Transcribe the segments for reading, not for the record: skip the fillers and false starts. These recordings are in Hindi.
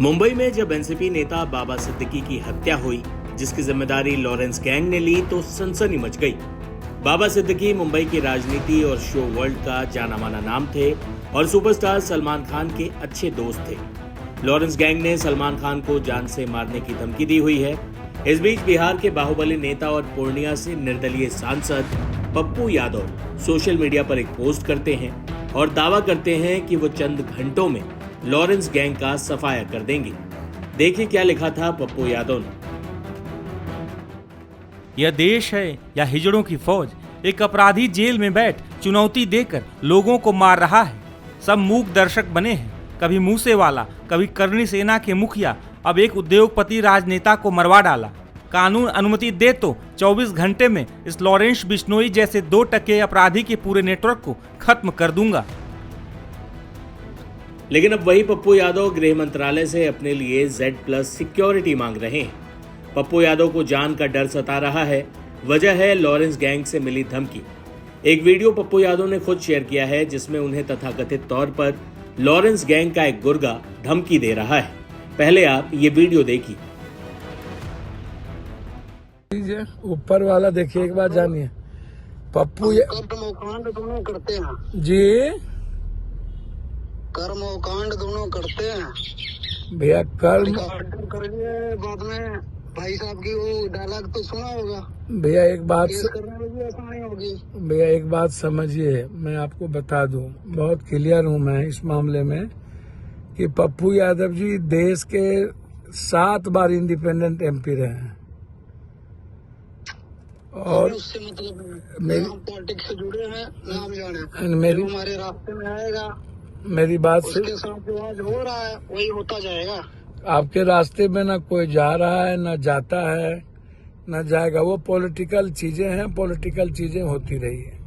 मुंबई में जब एनसीपी नेता बाबा सिद्दीकी की हत्या हुई, जिसकी जिम्मेदारी लॉरेंस गैंग ने ली, तो सनसनी मच गई। बाबा सिद्दीकी मुंबई की राजनीति और शो वर्ल्ड का जाना माना नाम थे और सुपरस्टार सलमान खान के अच्छे दोस्त थे। लॉरेंस गैंग ने सलमान खान को जान से मारने की धमकी दी हुई है। इस बीच बिहार के बाहुबली नेता और पूर्णिया से निर्दलीय सांसद पप्पू यादव सोशल मीडिया पर एक पोस्ट करते हैं और दावा करते हैं कि वो चंद घंटों में लॉरेंस गैंग का सफाया कर देंगे। देखिए क्या लिखा था पप्पू यादव ने। यह देश है या हिजड़ों की फौज? एक अपराधी जेल में बैठ चुनौती देकर लोगों को मार रहा है। सब मूक दर्शक बने हैं, कभी मूसेवाला, कभी करनी सेना के मुखिया, अब एक उद्योगपति राजनेता को मरवा डाला। कानून अनुमति दे तो 24 घंटे में इस लॉरेंस बिश्नोई जैसे 2 टके अपराधी के पूरे नेटवर्क को खत्म कर दूंगा। लेकिन अब वही पप्पू यादव गृह मंत्रालय से अपने लिए Z+ सिक्योरिटी मांग रहे हैं। पप्पू यादव को जान का डर सता रहा है। वजह है लॉरेंस गैंग से मिली धमकी। एक वीडियो पप्पू यादव ने खुद शेयर किया है, जिसमें उन्हें तथाकथित तौर पर लॉरेंस गैंग का एक गुर्गा धमकी दे रहा है। पहले आप ये वीडियो देखिए। ऊपर वाला देखिए, एक बात जानिए, पप्पू कर्मकांड दोनों करते हैं जी, कर्मकांड दोनों करते हैं भैया कर्म करिए। बाद में भाई साहब की वो डायलॉग तो सुना होगा, भैया एक बात केस करने में भी आसानी होगी। भैया एक बात समझिए, मैं आपको बता दूं, बहुत क्लियर हूं मैं इस मामले में कि पप्पू यादव जी देश के 7 बार इंडिपेंडेंट MP रहे हैं और उससे मतलब मेरी पॉलिटिक्स से जुड़े हैं, नाम जाने मेरी हमारे रास्ते में आएगा, मेरी बात से उसके साथ जो आज हो रहा है वही होता जाएगा। आपके रास्ते में ना कोई जा रहा है, ना जाता है, ना जाएगा। वो पॉलिटिकल चीजें हैं, पॉलिटिकल चीजें होती रही है,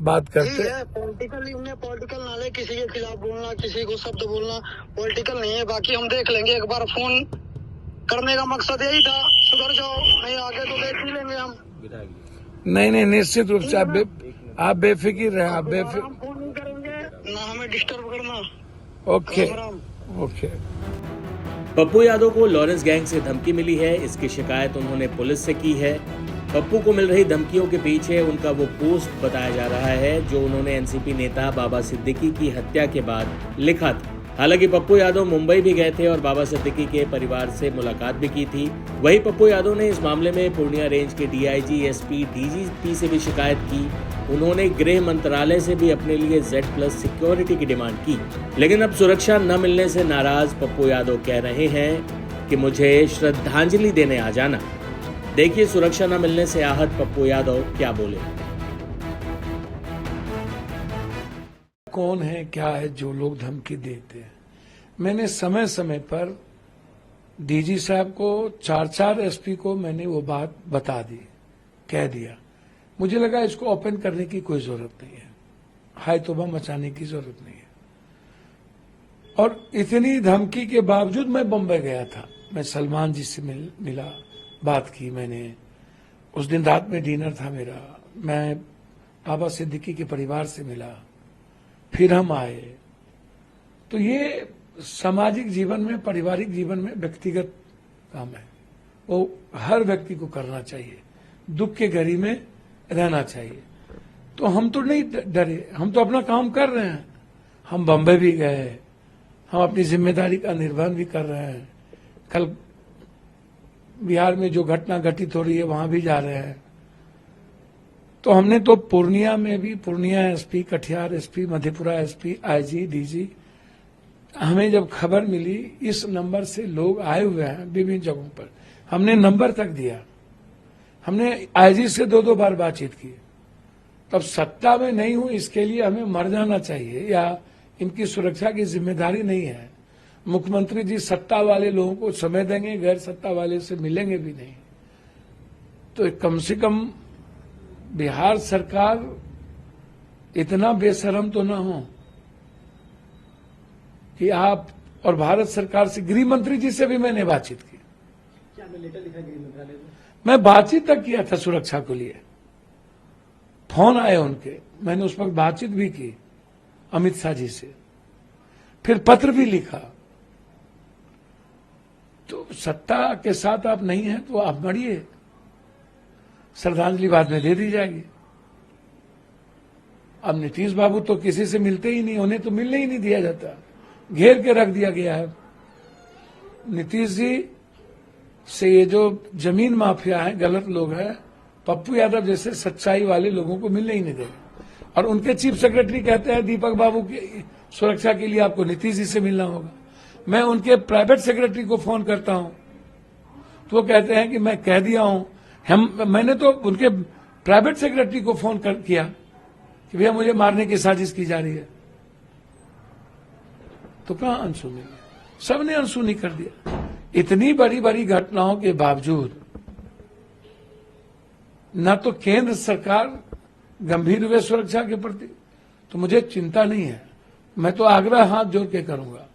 बात करते हैं। पॉलिटिकल उन्हें पॉलिटिकल नाले किसी के खिलाफ बोलना, किसी को शब्द बोलना पॉलिटिकल नहीं है। बाकी हम देख लेंगे, एक बार फोन करने का मकसद यही था, सुधर जाओ, नहीं आगे तो देख ही लेंगे हम। नहीं, निश्चित रूप से आप बेफिक्र रहें, आप बेफिक्र। फोन नहीं करेंगे, ना हमें डिस्टर्ब करना। ओके। पप्पू यादव को लॉरेंस गैंग से धमकी मिली है। इसकी शिकायत उन्होंने पुलिस से की है। पप्पू को मिल रही धमकियों के पीछे उनका वो पोस्ट बताया जा रहा है जो उन्होंने एनसीपी नेता बाबा सिद्दीकी की हत्या के बाद लिखा था। हालांकि पप्पू यादव मुंबई भी गए थे और बाबा सिद्दीकी के परिवार से मुलाकात भी की थी। वहीं पप्पू यादव ने इस मामले में पूर्णिया रेंज के DIG, SP, DGP से भी शिकायत की। उन्होंने गृह मंत्रालय से भी अपने लिए Z+ सिक्योरिटी की डिमांड की। लेकिन अब सुरक्षा न मिलने से नाराज पप्पू यादव कह रहे हैं कि मुझे श्रद्धांजलि देने आ जाना। देखिए सुरक्षा न मिलने से आहत पप्पू यादव क्या बोले। कौन है, क्या है जो लोग धमकी देते हैं? मैंने समय समय पर DG साहब को, 4 SP को मैंने वो बात बता दी, कह दिया। मुझे लगा इसको ओपन करने की कोई जरूरत नहीं है, हाय तौबा मचाने की जरूरत नहीं है। और इतनी धमकी के बावजूद मैं बम्बई गया था। मैं सलमान जी से मिला, बात की मैंने। उस दिन रात में डिनर था मेरा। मैं बाबा सिद्दीकी के परिवार से मिला, फिर हम आए। तो ये सामाजिक जीवन में, पारिवारिक जीवन में व्यक्तिगत काम है, वो हर व्यक्ति को करना चाहिए। दुख के घड़ी में रहना चाहिए। तो हम तो नहीं डरे, हम तो अपना काम कर रहे हैं। हम बम्बई भी गए, हम अपनी जिम्मेदारी का निर्वहन भी कर रहे हैं। कल बिहार में जो घटना घटित हो रही है वहां भी जा रहे हैं। तो हमने तो पूर्णिया में भी, Purnia SP, Katihar SP, Madhepura SP, IG, DG, हमें जब खबर मिली इस नंबर से लोग आए हुए हैं विभिन्न जगहों पर, हमने नंबर तक दिया। हमने IG से 2 बार बातचीत की। तब सत्ता में नहीं हूं इसके लिए हमें मर जाना चाहिए या इनकी सुरक्षा की जिम्मेदारी नहीं है। मुख्यमंत्री जी सत्ता वाले लोगों को समय देंगे, गैर सत्ता वाले से मिलेंगे भी नहीं। तो कम से कम बिहार सरकार इतना बेशरम तो ना हो कि आप, और भारत सरकार से, गृह मंत्री जी से भी मैंने बातचीत की। क्या मैं लेटर लिखा गृह मंत्रालय में? मैं बातचीत तक किया था सुरक्षा को लिए। फोन आए उनके, मैंने उस वक्त बातचीत भी की अमित शाह जी से, फिर पत्र भी लिखा। तो सत्ता के साथ आप नहीं हैं तो आप मरिए, श्रद्धांजलि बाद में दे दी जाएगी। अब नीतीश बाबू तो किसी से मिलते ही नहीं, उन्हें तो मिलने ही नहीं दिया जाता, घेर के रख दिया गया है। नीतीश जी से ये जो जमीन माफिया है, गलत लोग हैं, पप्पू यादव जैसे सच्चाई वाले लोगों को मिलने ही नहीं देंगे। और उनके चीफ सेक्रेटरी कहते हैं दीपक बाबू की सुरक्षा के लिए आपको नीतीश जी से मिलना होगा। मैं उनके प्राइवेट सेक्रेटरी को फोन करता हूं तो वो कहते हैं कि मैं कह दिया हूं। मैंने तो उनके प्राइवेट सेक्रेटरी को फोन किया कि भैया मुझे मारने की साजिश की जा रही है, तो कहां अनसुनी, सबने अनसुनी कर दिया। इतनी बड़ी बड़ी घटनाओं के बावजूद न तो केंद्र सरकार गंभीर हुए सुरक्षा के प्रति, तो मुझे चिंता नहीं है। मैं तो आग्रह हाथ जोड़ के करूंगा,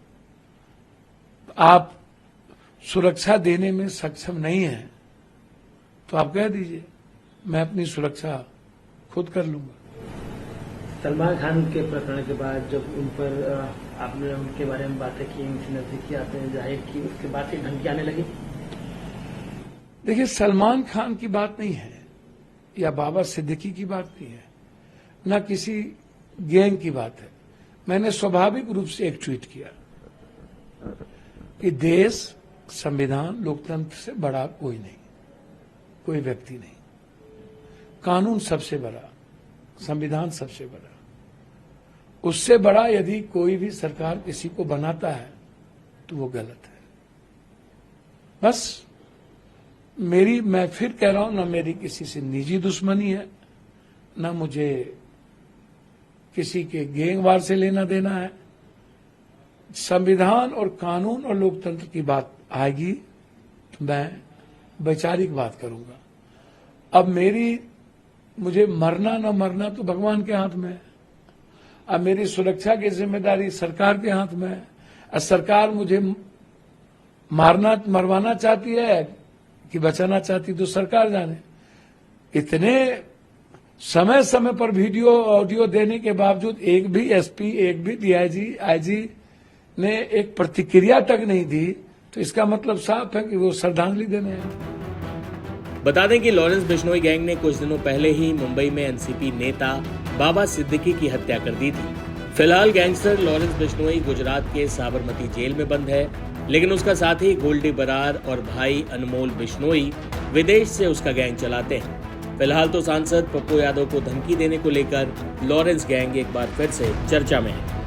आप सुरक्षा देने में सक्षम नहीं हैं तो आप कह दीजिए, मैं अपनी सुरक्षा खुद कर लूंगा। सलमान खान के प्रकरण के बाद जब उन पर आपने उनके बारे में बातें की, उनसे नजदीकी आते हैं जाहिर की, उसके बाद से धमकी आने लगी। देखिए, सलमान खान की बात नहीं है या बाबा सिद्दीकी की बात नहीं है, न किसी गैंग की बात है। मैंने स्वाभाविक रूप से एक ट्वीट किया कि देश, संविधान, लोकतंत्र से बड़ा कोई नहीं, कोई व्यक्ति नहीं। कानून सबसे बड़ा, संविधान सबसे बड़ा, उससे बड़ा यदि कोई भी सरकार किसी को बनाता है तो वो गलत है। बस मैं फिर कह रहा हूं, ना मेरी किसी से निजी दुश्मनी है, ना मुझे किसी के गैंगवार से लेना देना है। संविधान और कानून और लोकतंत्र की बात आएगी तो मैं वैचारिक बात करूंगा। अब मुझे मरना न मरना तो भगवान के हाथ में है। अब मेरी सुरक्षा की जिम्मेदारी सरकार के हाथ में है। अब सरकार मुझे मरवाना चाहती है कि बचाना चाहती, तो सरकार जाने। इतने समय समय पर वीडियो ऑडियो देने के बावजूद एक भी एसपी, एक भी डीआईजी, आईजी ने एक प्रतिक्रिया तक नहीं दी, तो इसका मतलब साफ है कि वो श्रद्धांजलि देने हैं। बता दें कि लॉरेंस बिश्नोई गैंग ने कुछ दिनों पहले ही मुंबई में एनसीपी नेता बाबा सिद्दीकी की हत्या कर दी थी। फिलहाल गैंगस्टर लॉरेंस बिश्नोई गुजरात के साबरमती जेल में बंद है, लेकिन उसका साथी गोल्डी बरार और भाई अनमोल बिश्नोई विदेश से उसका गैंग चलाते हैं। फिलहाल तो सांसद पप्पू यादव को धमकी देने को लेकर लॉरेंस गैंग एक बार फिर से चर्चा में है।